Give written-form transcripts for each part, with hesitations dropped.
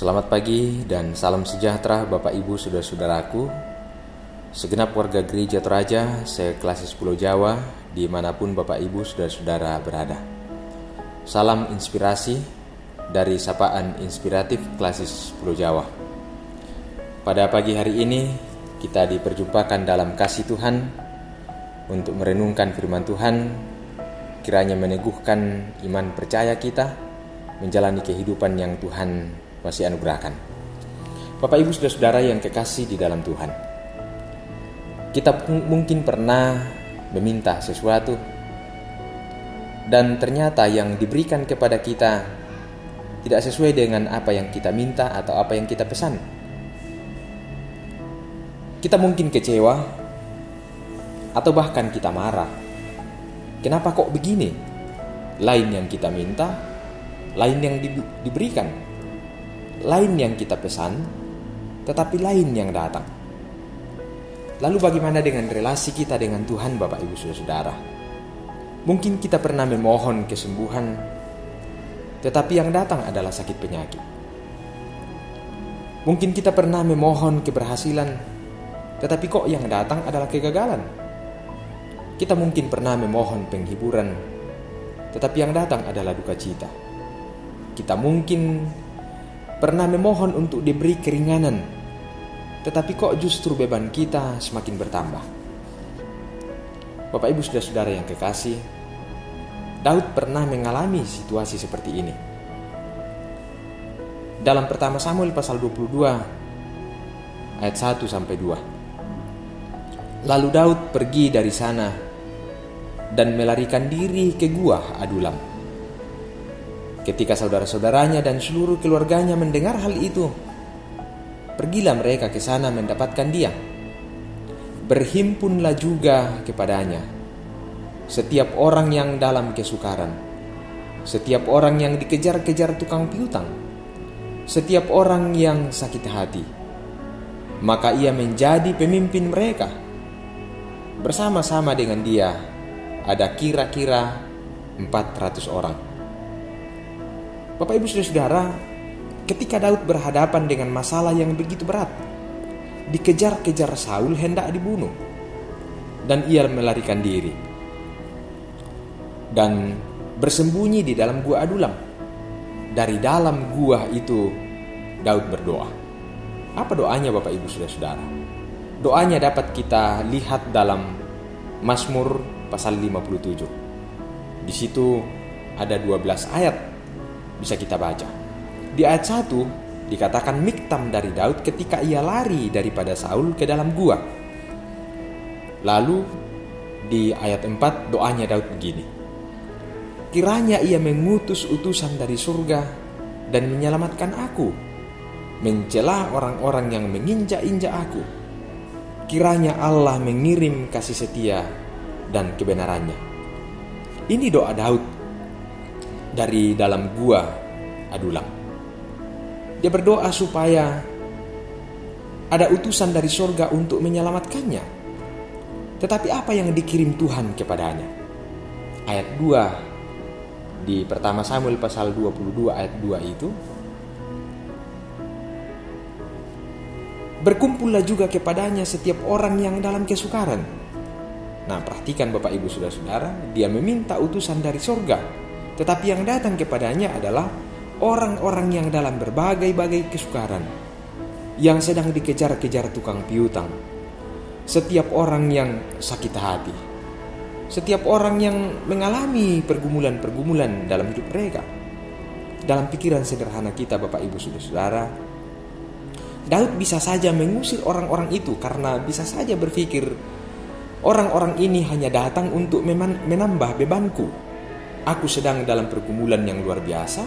Selamat pagi dan salam sejahtera Bapak Ibu Saudara-saudaraku, segenap warga Gereja Toraja seklasis Pulau Jawa dimanapun Bapak Ibu Saudara-saudara berada. Salam inspirasi dari Sapaan Inspiratif Klasis Pulau Jawa. Pada pagi hari ini kita diperjumpakan dalam kasih Tuhan untuk merenungkan firman Tuhan, kiranya meneguhkan iman percaya kita menjalani kehidupan yang Tuhan masih anugerahkan. Bapak Ibu Saudara-saudara yang kekasih di dalam Tuhan, kita mungkin pernah meminta sesuatu dan ternyata yang diberikan kepada kita tidak sesuai dengan apa yang kita minta atau apa yang kita pesan. Kita mungkin kecewa atau bahkan kita marah. Kenapa kok begini? Lain yang kita minta, lain yang diberikan. Lain yang kita pesan, tetapi lain yang datang. Lalu bagaimana dengan relasi kita dengan Tuhan, Bapak Ibu Saudara? Mungkin kita pernah memohon kesembuhan, tetapi yang datang adalah sakit penyakit. Mungkin kita pernah memohon keberhasilan, tetapi kok yang datang adalah kegagalan. Kita mungkin pernah memohon penghiburan, tetapi yang datang adalah duka cita. Kita mungkin pernah memohon untuk diberi keringanan, tetapi kok justru beban kita semakin bertambah. Bapak Ibu Saudara-saudara yang kekasih, Daud pernah mengalami situasi seperti ini. Dalam pertama Samuel pasal 22 ayat 1 sampai 2. Lalu Daud pergi dari sana dan melarikan diri ke gua Adulam. Ketika saudara-saudaranya dan seluruh keluarganya mendengar hal itu, pergilah mereka ke sana mendapatkan dia. Berhimpunlah juga kepadanya setiap orang yang dalam kesukaran, setiap orang yang dikejar-kejar tukang piutang, setiap orang yang sakit hati. Maka ia menjadi pemimpin mereka. Bersama-sama dengan dia ada kira-kira 400 orang. Bapak Ibu Saudara, ketika Daud berhadapan dengan masalah yang begitu berat, dikejar-kejar Saul hendak dibunuh, dan ia melarikan diri dan bersembunyi di dalam gua Adulam. Dari dalam gua itu Daud berdoa. Apa doanya Bapak Ibu Saudara? Doanya dapat kita lihat dalam Mazmur pasal 57. Di situ ada 12 ayat bisa kita baca. Di ayat 1 dikatakan miktam dari Daud ketika ia lari daripada Saul ke dalam gua. Lalu di ayat 4 doanya Daud begini. Kiranya ia mengutus utusan dari surga dan menyelamatkan aku, mencela orang-orang yang menginjak-injak aku. Kiranya Allah mengirim kasih setia dan kebenarannya. Ini doa Daud dari dalam gua Adulam. Dia berdoa supaya ada utusan dari surga untuk menyelamatkannya. Tetapi apa yang dikirim Tuhan kepadanya? Ayat 2 di pertama Samuel pasal 22 ayat 2 itu, berkumpullah juga kepadanya setiap orang yang dalam kesukaran. Nah, perhatikan Bapak Ibu Saudara-saudara, dia meminta utusan dari surga, tetapi yang datang kepadanya adalah orang-orang yang dalam berbagai-bagai kesukaran, yang sedang dikejar-kejar tukang piutang, setiap orang yang sakit hati, setiap orang yang mengalami pergumulan-pergumulan dalam hidup mereka. Dalam pikiran sederhana kita Bapak Ibu Saudara-saudara, Daud bisa saja mengusir orang-orang itu karena bisa saja berpikir, orang-orang ini hanya datang untuk menambah bebanku. Aku sedang dalam pergumulan yang luar biasa.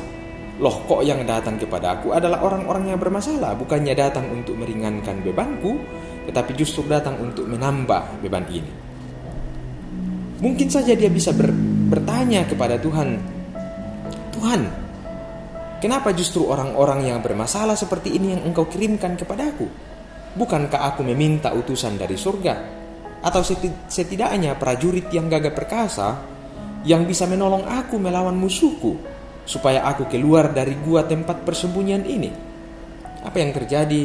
Loh, kok yang datang kepada aku adalah orang-orang yang bermasalah, bukannya datang untuk meringankan bebanku, tetapi justru datang untuk menambah beban ini. Mungkin saja dia bisa bertanya kepada Tuhan, Tuhan, kenapa justru orang-orang yang bermasalah seperti ini yang Engkau kirimkan kepadaku? Bukankah aku meminta utusan dari surga? Atau setidaknya prajurit yang gagah perkasa yang bisa menolong aku melawan musuhku, supaya aku keluar dari gua tempat persembunyian ini? Apa yang terjadi?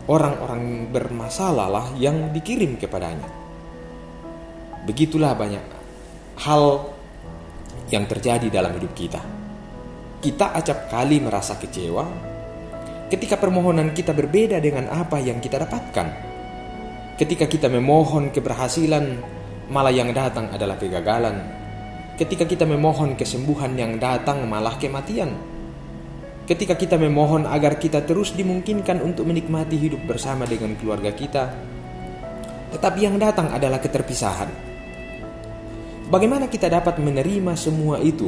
Orang-orang bermasalah lah yang dikirim kepadanya. Begitulah banyak hal yang terjadi dalam hidup kita. Kita acap kali merasa kecewa ketika permohonan kita berbeda dengan apa yang kita dapatkan. Ketika kita memohon keberhasilan, malah yang datang adalah kegagalan. Ketika kita memohon kesembuhan, yang datang malah kematian. Ketika kita memohon agar kita terus dimungkinkan untuk menikmati hidup bersama dengan keluarga kita, tetapi yang datang adalah keterpisahan. Bagaimana kita dapat menerima semua itu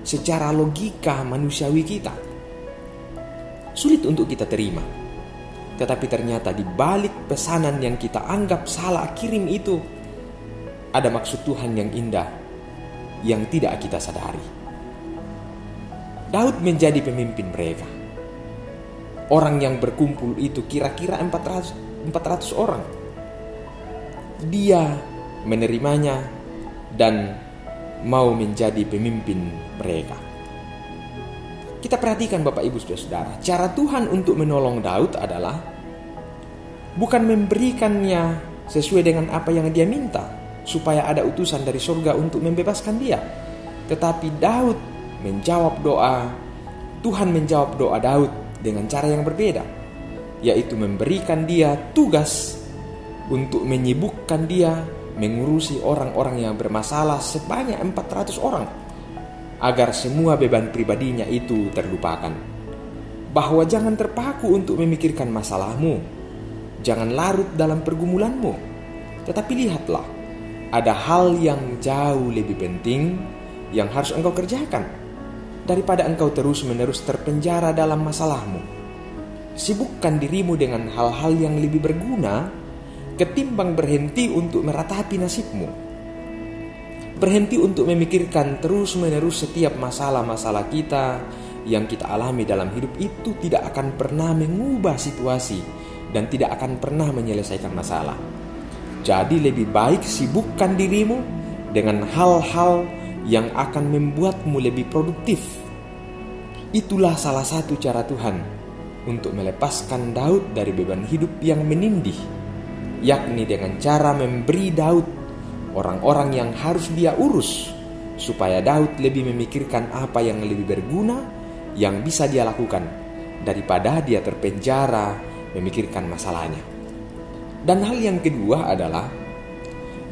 secara logika manusiawi kita? Sulit untuk kita terima. Tetapi ternyata di balik pesanan yang kita anggap salah kirim itu, ada maksud Tuhan yang indah yang tidak kita sadari. Daud menjadi pemimpin mereka. Orang yang berkumpul itu kira-kira 400 orang. Dia menerimanya dan mau menjadi pemimpin mereka. Kita perhatikan Bapak Ibu Saudara, cara Tuhan untuk menolong Daud adalah bukan memberikannya sesuai dengan apa yang dia minta, supaya ada utusan dari surga untuk membebaskan dia. Tetapi Daud menjawab doa, Tuhan menjawab doa Daud dengan cara yang berbeda, yaitu memberikan dia tugas untuk menyibukkan dia mengurusi orang-orang yang bermasalah sebanyak 400 orang, agar semua beban pribadinya itu terlupakan. Bahwa jangan terpaku untuk memikirkan masalahmu, jangan larut dalam pergumulanmu, tetapi lihatlah, ada hal yang jauh lebih penting yang harus engkau kerjakan daripada engkau terus-menerus terpenjara dalam masalahmu. Sibukkan dirimu dengan hal-hal yang lebih berguna ketimbang berhenti untuk meratapi nasibmu. Berhenti untuk memikirkan terus-menerus setiap masalah-masalah kita yang kita alami dalam hidup itu tidak akan pernah mengubah situasi dan tidak akan pernah menyelesaikan masalah. Jadi lebih baik sibukkan dirimu dengan hal-hal yang akan membuatmu lebih produktif. Itulah salah satu cara Tuhan untuk melepaskan Daud dari beban hidup yang menindih, yakni dengan cara memberi Daud orang-orang yang harus dia urus, supaya Daud lebih memikirkan apa yang lebih berguna yang bisa dia lakukan daripada dia terpenjara memikirkan masalahnya. Dan hal yang kedua adalah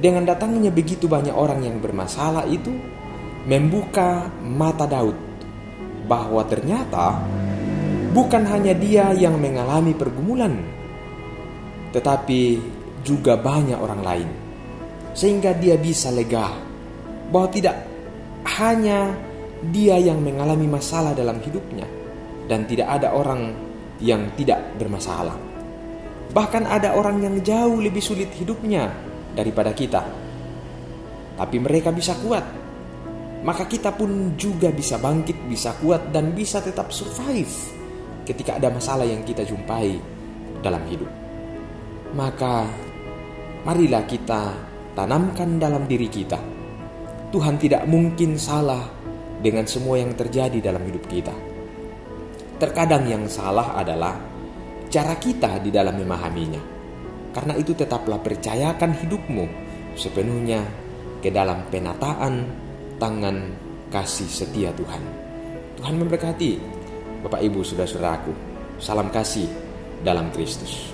dengan datangnya begitu banyak orang yang bermasalah itu membuka mata Daud bahwa ternyata bukan hanya dia yang mengalami pergumulan, tetapi juga banyak orang lain. Sehingga dia bisa lega bahwa tidak hanya dia yang mengalami masalah dalam hidupnya dan tidak ada orang yang tidak bermasalah. Bahkan ada orang yang jauh lebih sulit hidupnya daripada kita, tapi mereka bisa kuat. Maka kita pun juga bisa bangkit, bisa kuat, dan bisa tetap survive ketika ada masalah yang kita jumpai dalam hidup. Maka marilah kita tanamkan dalam diri kita, Tuhan tidak mungkin salah dengan semua yang terjadi dalam hidup kita. Terkadang yang salah adalah cara kita di dalam memahaminya. Karena itu tetaplah percayakan hidupmu sepenuhnya ke dalam penataan tangan kasih setia Tuhan. Tuhan memberkati Bapak Ibu saudara-saudaraku. Salam kasih dalam Kristus.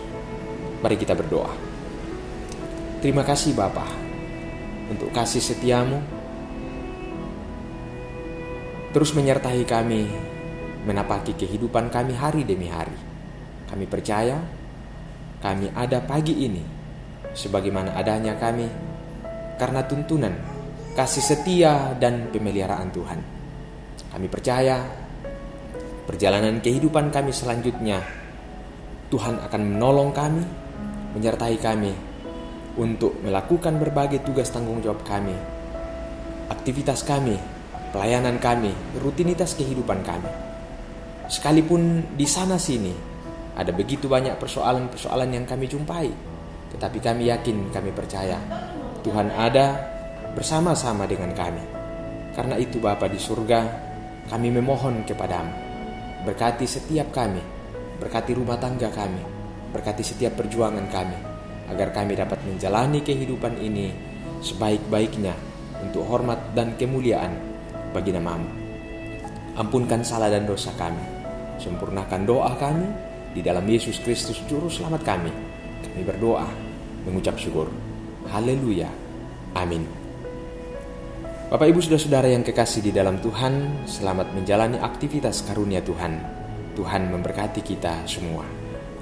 Mari kita berdoa. Terima kasih Bapa untuk kasih setiamu, terus menyertai kami menapaki kehidupan kami hari demi hari. Kami percaya kami ada pagi ini sebagaimana adanya kami karena tuntunan kasih setia dan pemeliharaan Tuhan. Kami percaya perjalanan kehidupan kami selanjutnya Tuhan akan menolong kami, menyertai kami untuk melakukan berbagai tugas tanggung jawab kami, aktivitas kami, pelayanan kami, rutinitas kehidupan kami. Sekalipun di sana sini ada begitu banyak persoalan-persoalan yang kami jumpai, tetapi kami yakin, kami percaya Tuhan ada bersama-sama dengan kami. Karena itu Bapa di surga, kami memohon kepadamu, berkati setiap kami Berkati rumah tangga kami, berkati setiap perjuangan kami, agar kami dapat menjalani kehidupan ini sebaik-baiknya untuk hormat dan kemuliaan bagi nama-Mu. Ampunkan salah dan dosa kami, sempurnakan doa kami di dalam Yesus Kristus Juru Selamat kami. Kami berdoa, mengucap syukur. Haleluya. Amin. Bapak Ibu Saudara-saudara yang kekasih di dalam Tuhan, selamat menjalani aktivitas karunia Tuhan. Tuhan memberkati kita semua.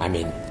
Amin.